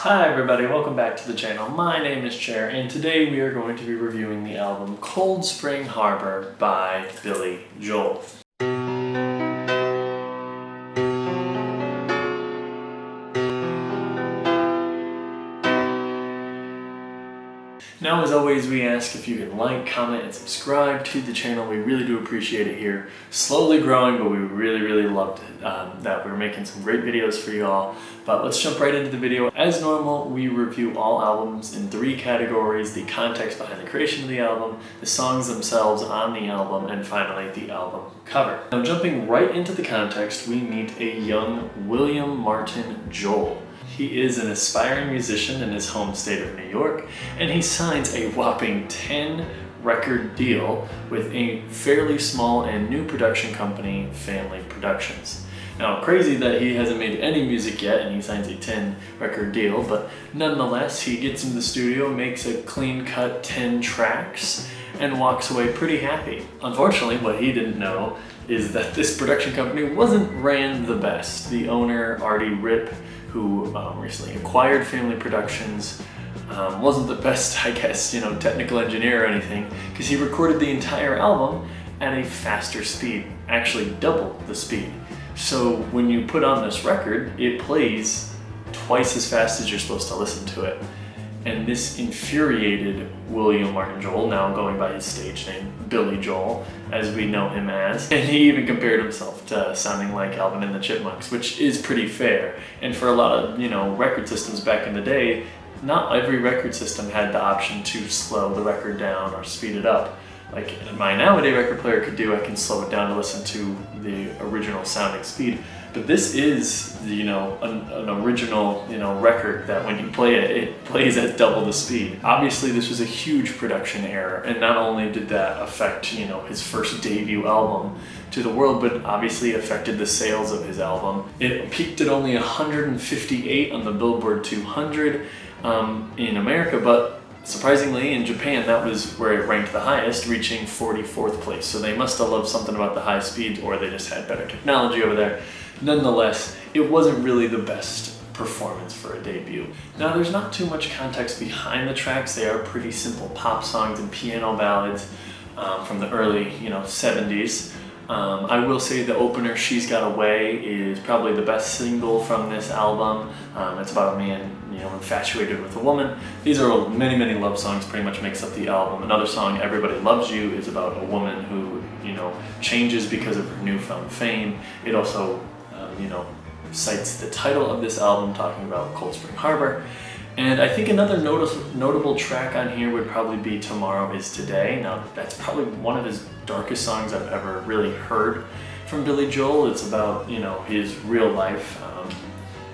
Hi everybody, welcome back to the channel. My name is Chair and today we are going to be reviewing the album Cold Spring Harbor by Billy Joel. Now, as always, we ask if you can like, comment, and subscribe to the channel. We really do appreciate it here. Slowly growing, but we really loved it, that we're making some great videos for you all. But let's jump right into the video. As normal, we review all albums in 3 categories: the context behind the creation of the album, the songs themselves on the album, and finally the album cover. Now, jumping right into the context, we meet a young William Martin Joel. He is an aspiring musician in his home state of New York, and he signs a whopping 10-record deal with a fairly small and new production company, Family Productions. Now, crazy that he hasn't made any music yet and he signs a 10-record deal, but nonetheless, he gets in the studio, makes a clean-cut 10 tracks, and walks away pretty happy. Unfortunately, what he didn't know is that this production company wasn't ran the best. The owner, Artie Ripp, who recently acquired Family Productions, wasn't the best, I guess, technical engineer or anything, because he recorded the entire album at a faster speed, actually double the speed. So when you put on this record, it plays twice as fast as you're supposed to listen to it. And this infuriated William Martin Joel, now going by his stage name, Billy Joel, as we know him as. And he even compared himself to sounding like Alvin and the Chipmunks, which is pretty fair. And for a lot of, record systems back in the day, not every record system had the option to slow the record down or speed it up. Like my nowadays record player could do, I can slow it down to listen to the original sounding speed. But this is, an original, record that when you play it, it plays at double the speed. Obviously, this was a huge production error, and not only did that affect, his first debut album to the world, but obviously affected the sales of his album. It peaked at only 158 on the Billboard 200 in America, but surprisingly, in Japan, that was where it ranked the highest, reaching 44th place. So they must have loved something about the high speed, or they just had better technology over there. Nonetheless, it wasn't really the best performance for a debut. Now, there's not too much context behind the tracks. They are pretty simple pop songs and piano ballads from the early, 70s. I will say the opener, She's Got Away, is probably the best single from this album. It's about a man, infatuated with a woman. These are many love songs, pretty much makes up the album. Another song, Everybody Loves You, is about a woman who, changes because of her newfound fame. It also, cites the title of this album, talking about Cold Spring Harbor. And I think another notable track on here would probably be Tomorrow Is Today. Now, that's probably one of his darkest songs I've ever really heard from Billy Joel. It's about, his real life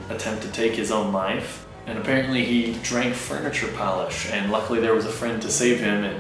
attempt to take his own life. And apparently he drank furniture polish, and luckily there was a friend to save him. And,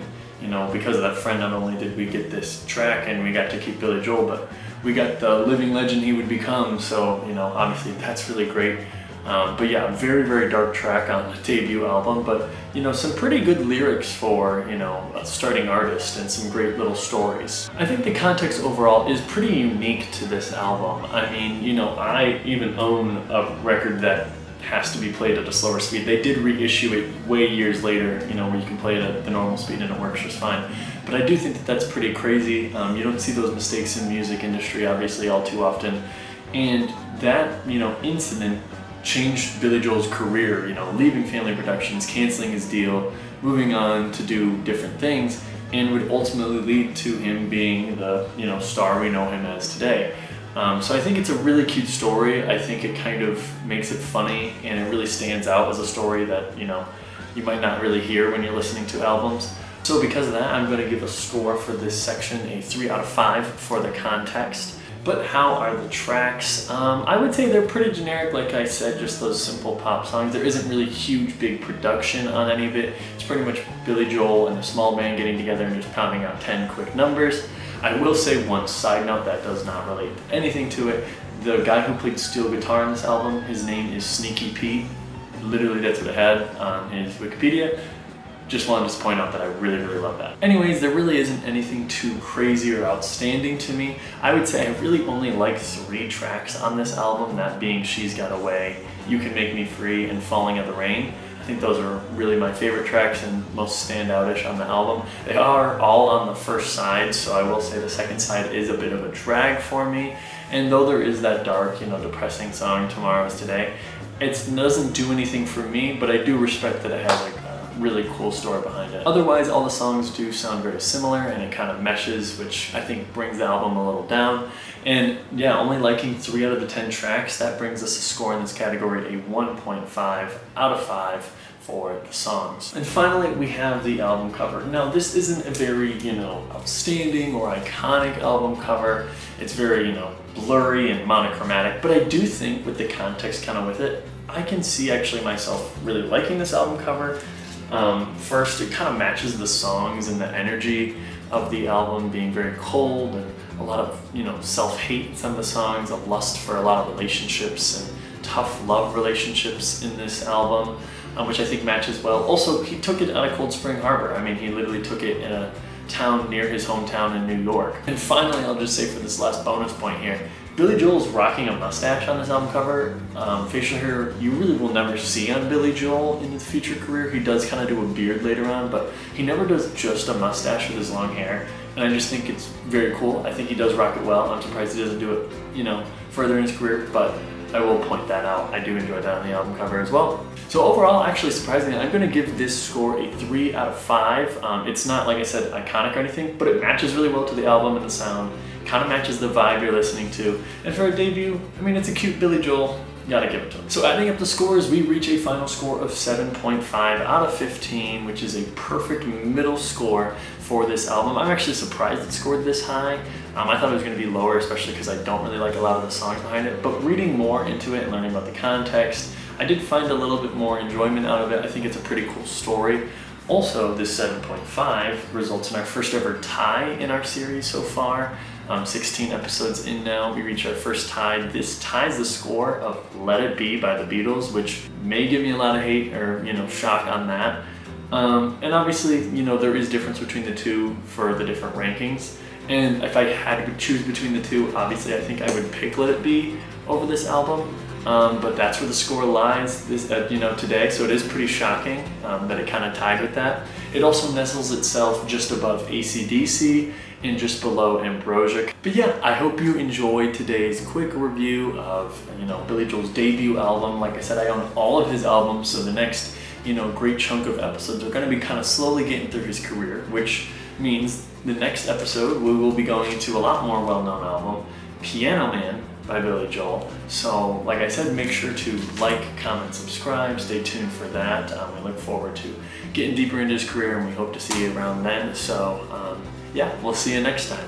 because of that friend, not only did we get this track and we got to keep Billy Joel, but we got the living legend he would become. So, obviously that's really great. But yeah, very dark track on the debut album, but some pretty good lyrics for a starting artist, and some great little stories. I think the context overall is pretty unique to this album. I mean, I even own a record that has to be played at a slower speed. They did reissue it way years later, where you can play it at the normal speed and it works just fine. But I do think that that's pretty crazy. You don't see those mistakes in the music industry, obviously, all too often. And that, incident changed Billy Joel's career, leaving Family Productions, canceling his deal, moving on to do different things, and would ultimately lead to him being the, star we know him as today. So I think it's a really cute story. I think it kind of makes it funny, and it really stands out as a story that, you might not really hear when you're listening to albums. So because of that, I'm going to give a score for this section a 3 out of 5 for the context. But how are the tracks? I would say they're pretty generic, like I said, just those simple pop songs. There isn't really huge, big production on any of it. It's pretty much Billy Joel and a small band getting together and just pounding out 10 quick numbers. I will say one side note that does not relate anything to it. The guy who played steel guitar on this album, his name is Sneaky Pete. Literally, that's what it had on his Wikipedia. Just wanted to point out that I really love that. Anyways, there really isn't anything too crazy or outstanding to me. I would say I really only like 3 tracks on this album, that being She's Got Away, You Can Make Me Free, and Falling in the Rain. I think those are really my favorite tracks and most standout-ish on the album. They are all on the first side, so I will say the second side is a bit of a drag for me. And though there is that dark, depressing song, Tomorrow's Today, it doesn't do anything for me, but I do respect that it has like a really cool story behind it. Otherwise, all the songs do sound very similar, and it kind of meshes, which I think brings the album a little down. And yeah, only liking 3 out of the 10 tracks, that brings us a score in this category, a 1.5 out of 5 for the songs. And finally, we have the album cover. Now, this isn't a very, outstanding or iconic album cover. It's very, blurry and monochromatic, but I do think with the context kind of with it, I can see actually myself really liking this album cover. First, it kind of matches the songs and the energy of the album being very cold and a lot of, self-hate in some of the songs, a lust for a lot of relationships and tough love relationships in this album, which I think matches well. Also, he took it out of Cold Spring Harbor. I mean, he literally took it in a town near his hometown in New York. And finally, I'll just say for this last bonus point here, Billy Joel's rocking a mustache on this album cover. Facial hair you really will never see on Billy Joel in his future career. He does kind of do a beard later on, but he never does just a mustache with his long hair. And I just think it's very cool. I think he does rock it well. I'm surprised he doesn't do it, further in his career, but I will point that out. I do enjoy that on the album cover as well. So overall, actually surprisingly, I'm going to give this score a 3 out of 5. It's not, like I said, iconic or anything, but it matches really well to the album and the sound. Kind of matches the vibe you're listening to. And for a debut, I mean, it's a cute Billy Joel. Gotta give it to him. So adding up the scores, we reach a final score of 7.5 out of 15, which is a perfect middle score for this album. I'm actually surprised it scored this high. I thought it was going to be lower, especially because I don't really like a lot of the songs behind it. But reading more into it and learning about the context, I did find a little bit more enjoyment out of it. I think it's a pretty cool story. Also, this 7.5 results in our first ever tie in our series so far. 16 episodes in now, we reach our first tie. This ties the score of Let It Be by the Beatles, which may give me a lot of hate or, shock on that. And obviously, there is difference between the two for the different rankings. And if I had to choose between the two, obviously I think I would pick Let It Be over this album. But that's where the score lies today, so it is pretty shocking that it kind of tied with that. It also nestles itself just above AC/DC and just below Ambrosia. But yeah, I hope you enjoyed today's quick review of Billy Joel's debut album. Like I said, I own all of his albums, so the next great chunk of episodes are going to be kind of slowly getting through his career, which means the next episode we will be going into a lot more well-known album, Piano Man by Billy Joel. So like I said, make sure to like, comment, subscribe, stay tuned for that. We look forward to getting deeper into his career, and we hope to see you around then. So yeah, we'll see you next time.